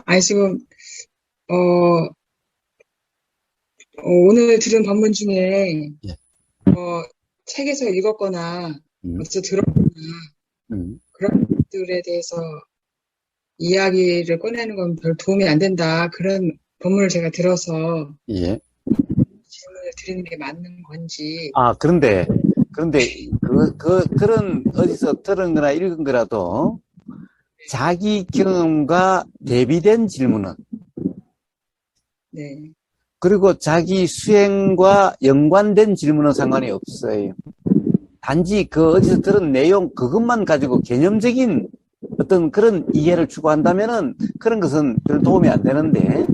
아니, 지금, 어, 오늘 들은 법문 중에, 예. 책에서 읽었거나, 음, 어디서 들었거나, 음, 그런 것들에 대해서 이야기를 꺼내는 건 별 도움이 안 된다. 그런 법문을 제가 들어서 예. 질문을 드리는 게 맞는 건지. 아, 그런데, 그런 어디서 들은 거나 읽은 거라도 자기 경험과 대비된 질문은, 네. 그리고 자기 수행과 연관된 질문은 상관이 없어요. 단지 그 어디서 들은 내용, 그것만 가지고 개념적인 어떤 그런 이해를 추구한다면은 그런 것은 별 도움이 안 되는데,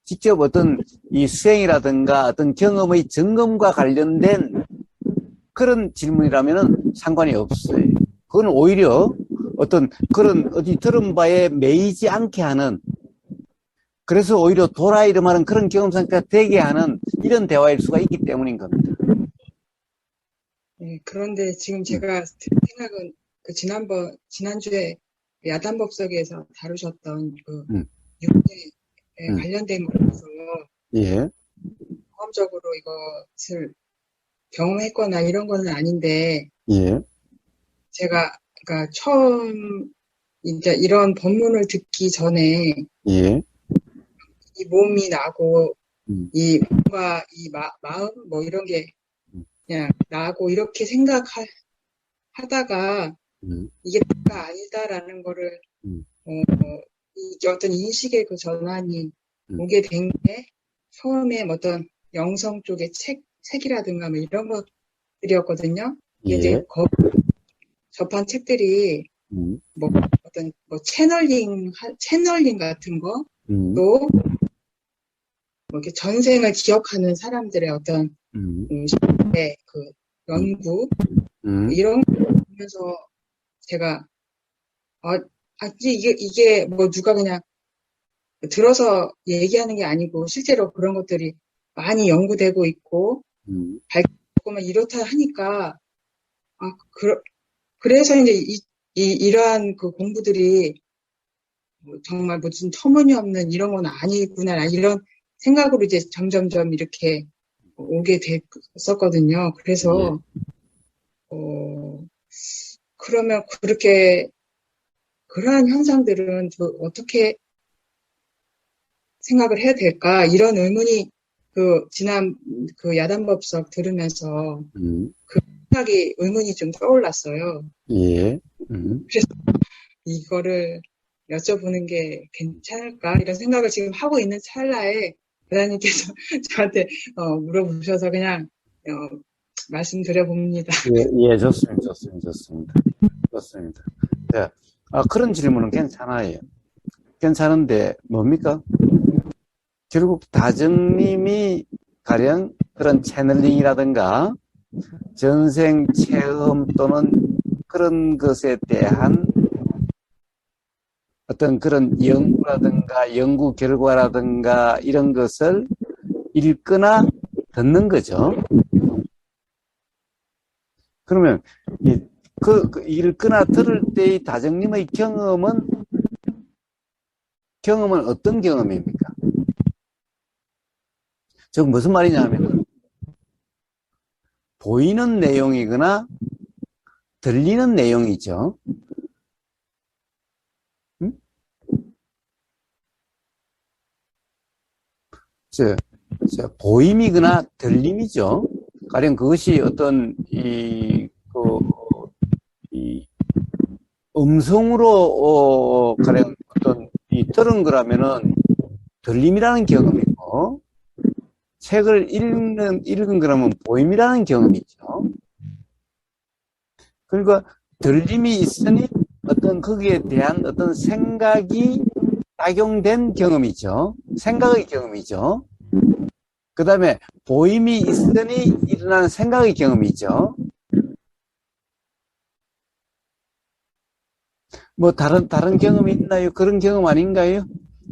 직접 어떤 이 수행이라든가 어떤 경험의 점검과 관련된 그런 질문이라면은 상관이 없어요. 그건 오히려 어떤 그런 어디 들은 바에 매이지 않게 하는, 그래서 오히려 도라이름하는 그런 경험 상태가 되게 하는 이런 대화일 수가 있기 때문인 겁니다. 네. 그런데 지금 음, 제가 생각은 지난주에 야단법석에서 다루셨던 그 음, 육체에 음. 관련된 거라서 예, 경험적으로 이것을 경험했거나 이런 거는 아닌데, 예, 제가, 그러니까 처음 이제 이런 법문을 듣기 전에 예, 이 몸이 나고 음, 이 뭔가 이 마음 뭐 이런 게 음, 그냥 나고 이렇게 생각하다가 음, 이게 내가 아니다라는 거를 음, 이게 어떤 인식의 그 전환이 음. 오게 된 게 처음에 어떤 영성 쪽의 책이라든가 뭐 이런 것들이었거든요. 이게 이제 예, 접한 책들이 음, 뭐 어떤 뭐 채널링 같은 거, 음, 또 뭐 이렇게 전생을 기억하는 사람들의 어떤 음, 그 음, 연구 음, 이런 거 보면서 제가 아, 이게 뭐 누가 그냥 들어서 얘기하는 게 아니고 실제로 그런 것들이 많이 연구되고 있고 음. 밝히고 막 이렇다 하니까 아 그래서 이제 이러한 그 공부들이 뭐 정말 무슨 터무니없는 이런 건 아니구나 이런 생각으로 이제 점점점 이렇게 오게 됐었거든요. 예. 그래서 어, 그러면 그렇게 그러한 현상들은 어떻게 생각을 해야 될까? 이런 의문이 지난 그 야단법석 들으면서 음, 그 생각이 의문이 좀 떠올랐어요. 예, 그래서 이거를 여쭤보는 게 괜찮을까? 이런 생각을 지금 하고 있는 찰나에 부장님께서 저한테 물어보셔서 그냥 말씀드려 봅니다. 예, 예, 좋습니다, 좋습니다, 좋습니다. 좋습니다. 자, 그런 질문은 괜찮아요. 괜찮은데, 뭡니까? 결국 다정님이 가령 그런 채널링이라든가 전생 체험 또는 그런 것에 대한 어떤 그런 연구라든가 연구 결과라든가 이런 것을 읽거나 듣는 거죠. 그러면 그 읽거나 들을 때의 다정님의 경험은 어떤 경험입니까? 즉 무슨 말이냐면 보이는 내용이거나 들리는 내용이죠. 음? 저, 보임이거나 들림이죠. 가령 그것이 어떤 이 음성으로 가령 어떤 들은 거라면은 들림이라는 경험이고 책을 읽은 거라면 보임이라는 경험이죠. 그러니까 들림이 있으니 어떤 거기에 대한 어떤 생각이 작용된 경험이죠. 생각의 경험이죠. 그 다음에 보임이 있으니 일어나는 생각의 경험이죠. 뭐 다른 경험이 있나요? 그런 경험 아닌가요?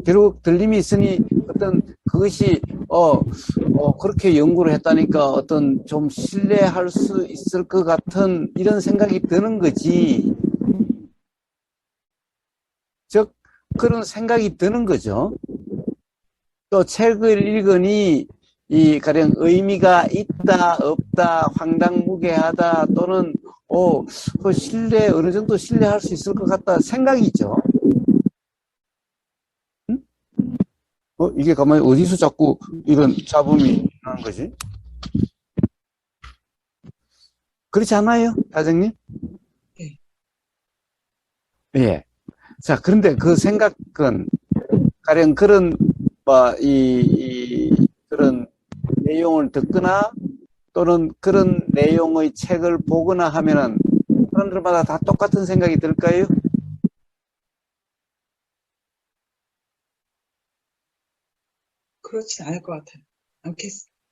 결국 들림이 있으니 어떤 그것이 그렇게 연구를 했다니까 어떤 좀 신뢰할 수 있을 것 같은 이런 생각이 드는 거지. 즉 그런 생각이 드는 거죠. 또 책을 읽으니 가령 의미가 있다, 없다, 황당무계하다, 또는, 어느 정도 신뢰할 수 있을 것 같다 생각이죠. 응? 이게 가만히 어디서 자꾸 이런 잡음이 나는 거지? 그렇지 않아요, 사장님? 네. 예. 자, 그런데 그 생각은, 가령 그런, 그런 내용을 듣거나, 또는 그런 내용의 책을 보거나 하면은, 사람들마다 다 똑같은 생각이 들까요? 그렇진 않을 것 같아요.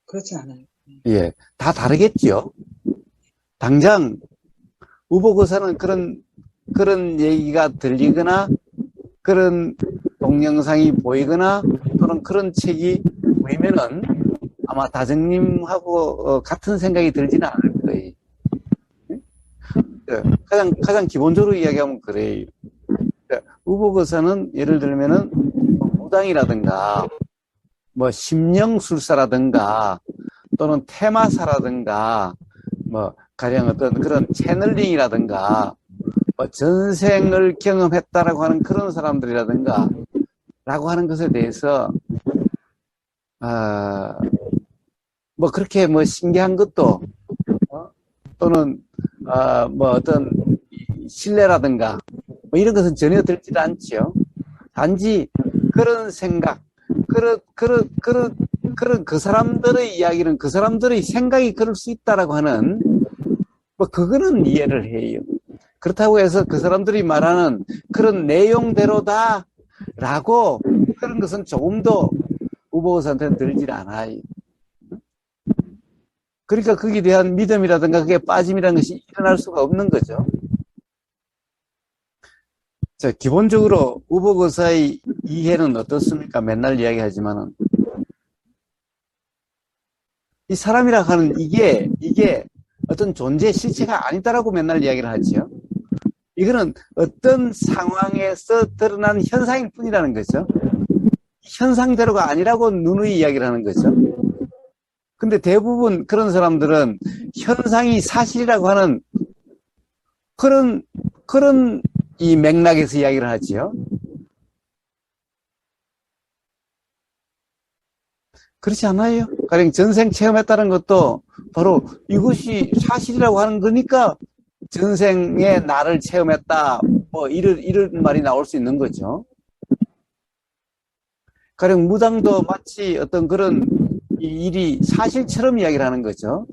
그렇진 않아요. 예. 다 다르겠죠. 당장, 우보고사는 그런 얘기가 들리거나, 그런 동영상이 보이거나, 또는 그런 책이 보이면은, 아마 다정님하고 같은 생각이 들지는 않을 거예요. 가장 기본적으로 이야기하면 그래요. 우보거사는 예를 들면은 무당이라든가 뭐 심령술사라든가 또는 테마사라든가 뭐 가령 어떤 그런 채널링이라든가 뭐 전생을 경험했다라고 하는 그런 사람들이라든가 라고 하는 것에 대해서 뭐 그렇게 뭐 신기한 것도 또는 뭐 어떤 신뢰라든가 뭐 이런 것은 전혀 들지도 않지요. 단지 그런 생각, 그런 그 사람들의 이야기는 그 사람들의 생각이 그럴 수 있다라고 하는 뭐 그거는 이해를 해요. 그렇다고 해서 그 사람들이 말하는 그런 내용대로다라고 그런 것은 조금도 우보우사한테는 들질 않아요. 그러니까 거기에 대한 믿음이라든가 그게 빠짐이라는 것이 일어날 수가 없는 거죠. 자, 기본적으로 우보거사의 이해는 어떻습니까? 맨날 이야기하지만은 이 사람이라 하는 이게 어떤 존재 실체가 아니다라고 맨날 이야기를 하지요. 이거는 어떤 상황에서 드러난 현상일 뿐이라는 거죠. 현상대로가 아니라고 누누이 이야기를 하는 거죠. 근데 대부분 그런 사람들은 현상이 사실이라고 하는 그런 이 맥락에서 이야기를 하지요. 그렇지 않아요? 가령 전생 체험했다는 것도 바로 이것이 사실이라고 하는 거니까 전생에 나를 체험했다. 뭐 이런 말이 나올 수 있는 거죠. 가령 무당도 마치 어떤 그런 일이 사실처럼 이야기를 하는 거죠.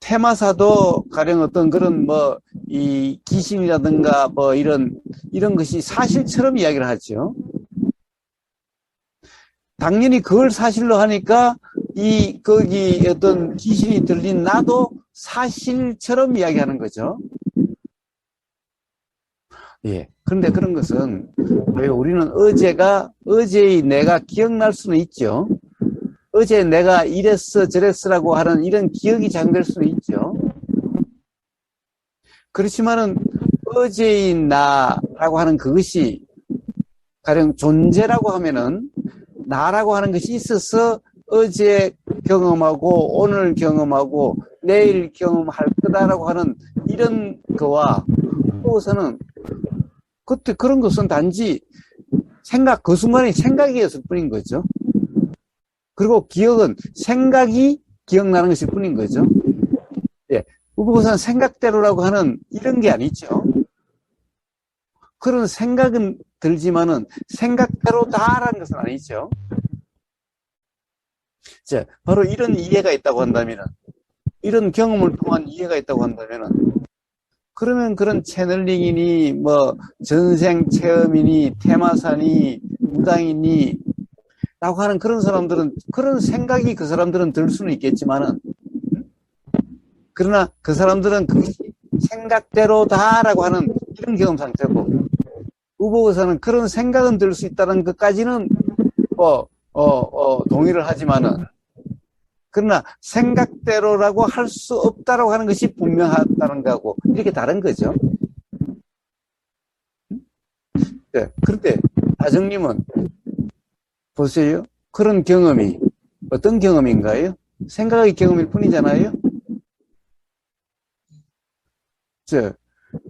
테마사도 가령 어떤 그런 뭐 이 귀신이라든가 뭐 이런 것이 사실처럼 이야기를 하죠. 당연히 그걸 사실로 하니까 거기 어떤 귀신이 들린 나도 사실처럼 이야기하는 거죠. 예. 그런데 그런 것은 왜 우리는 어제의 내가 기억날 수는 있죠. 어제 내가 이랬어 저랬어라고 하는 이런 기억이 잠들 수는 있죠. 그렇지만은 어제의 나라고 하는 그것이 가령 존재라고 하면은 나라고 하는 것이 있어서 어제 경험하고 오늘 경험하고 내일 경험할 거다라고 하는 이런 거와 또서는 그때 그런 것은 단지 그 순간의 생각이었을 뿐인 거죠. 그리고 기억은 생각이 기억나는 것일 뿐인 거죠. 예. 우보고사는 생각대로라고 하는 이런 게 아니죠. 그런 생각은 들지만은 생각대로다라는 것은 아니죠. 자, 바로 이런 이해가 있다고 한다면은, 이런 경험을 통한 이해가 있다고 한다면은, 그러면 그런 채널링이니, 뭐, 전생 체험이니, 테마사니, 무당이니, 라고 하는 그런 사람들은, 그런 생각이 그 사람들은 들 수는 있겠지만은, 그러나 그 사람들은 그것이 생각대로다라고 하는 이런 경험 상태고, 우보고사는 그런 생각은 들 수 있다는 것까지는 동의를 하지만은, 그러나 생각대로라고 할 수 없다라고 하는 것이 분명하다는 거하고 이렇게 다른 거죠. 네. 그런데 다정님은 보세요. 그런 경험이 어떤 경험인가요? 생각의 경험일 뿐이잖아요.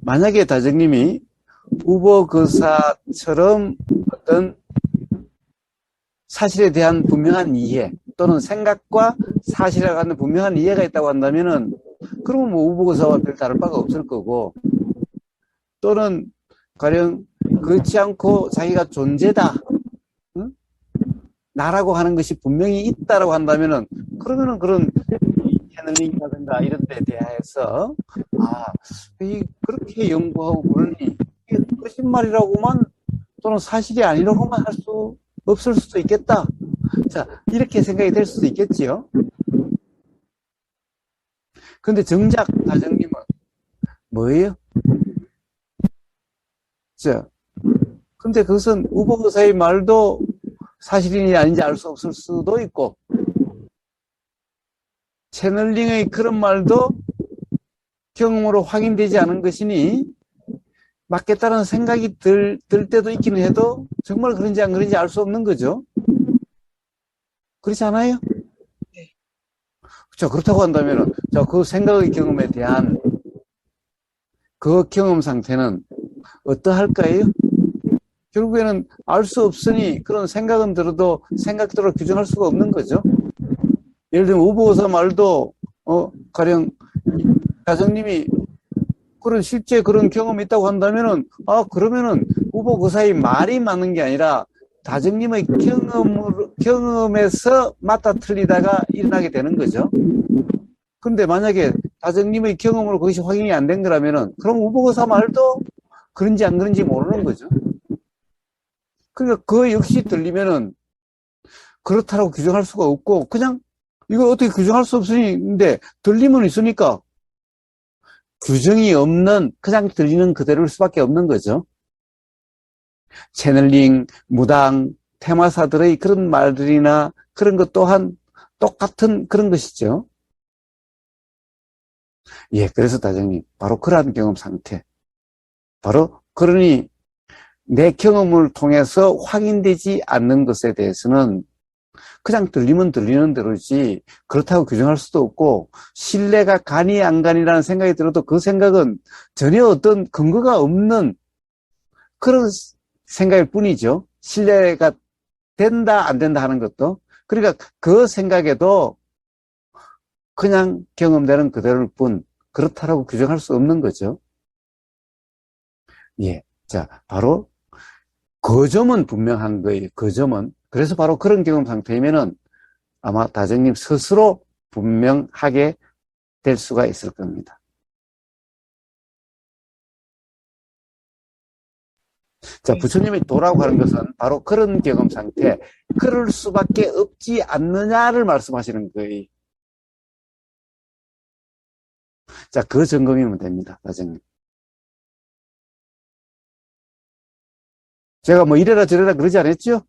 만약에 다정님이 우버거사처럼 어떤 사실에 대한 분명한 이해 또는 생각과 사실에 관한 분명한 이해가 있다고 한다면은 그러면 뭐 우버거사와 별 다를 바가 없을 거고, 또는 가령 그렇지 않고 자기가 존재다, 응? 나라고 하는 것이 분명히 있다라고 한다면은 그러면은 그런 채널링이라든가 이런 데 대해서 그렇게 연구하고 그러니 이게 거짓말이라고만 또는 사실이 아니라고만 할 수 없을 수도 있겠다. 자, 이렇게 생각이 될 수도 있겠지요. 근데 정작 다정님은 뭐예요? 자, 근데 그것은 우보의사의 말도 사실인지 아닌지 알 수 없을 수도 있고, 채널링의 그런 말도 경험으로 확인되지 않은 것이니 맞겠다는 생각이 들 때도 있기는 해도 정말 그런지 안 그런지 알 수 없는 거죠. 그렇지 않아요? 네. 자, 그렇다고 한다면, 자, 그 생각의 경험에 대한 그 경험 상태는 어떠할까요? 결국에는 알 수 없으니 그런 생각은 들어도 생각대로 규정할 수가 없는 거죠. 예를 들면 우보의사 말도 가령 가정님이 그런 실제 그런 경험이 있다고 한다면은 그러면은 우보의사의 말이 맞는 게 아니라 다정님의 경험에서 맞다 틀리다가 일어나게 되는 거죠. 근데 만약에 다정님의 경험으로 그것이 확인이 안 된 거라면은 그럼 우보의사 말도 그런지 안 그런지 모르는 거죠. 그러니까 그 역시 들리면은 그렇다라고 규정할 수가 없고 그냥 이거 어떻게 규정할 수 없으니 들리면 있으니까 규정이 없는 그냥 들리는 그대로일 수밖에 없는 거죠. 채널링, 무당, 테마사들의 그런 말들이나 그런 것 또한 똑같은 그런 것이죠. 예, 그래서 다정님 바로 그러한 경험 상태, 바로 그러니 내 경험을 통해서 확인되지 않는 것에 대해서는 그냥 들리면 들리는 대로지 그렇다고 규정할 수도 없고, 신뢰가 가니 안 가니라는 생각이 들어도 그 생각은 전혀 어떤 근거가 없는 그런 생각일 뿐이죠. 신뢰가 된다 안 된다 하는 것도. 그러니까 그 생각에도 그냥 경험되는 그대로일 뿐 그렇다라고 규정할 수 없는 거죠. 예, 자, 바로 그 점은 분명한 거예요. 그 점은. 그래서 바로 그런 경험 상태이면은 아마 다정님 스스로 분명하게 될 수가 있을 겁니다. 자, 네. 부처님이 도라고 하는 것은 바로 그런 경험 상태, 그럴 수밖에 없지 않느냐를 말씀하시는 거예요. 자, 그 점검이면 됩니다, 다정님. 제가 뭐 이래라 저래라 그러지 않았죠?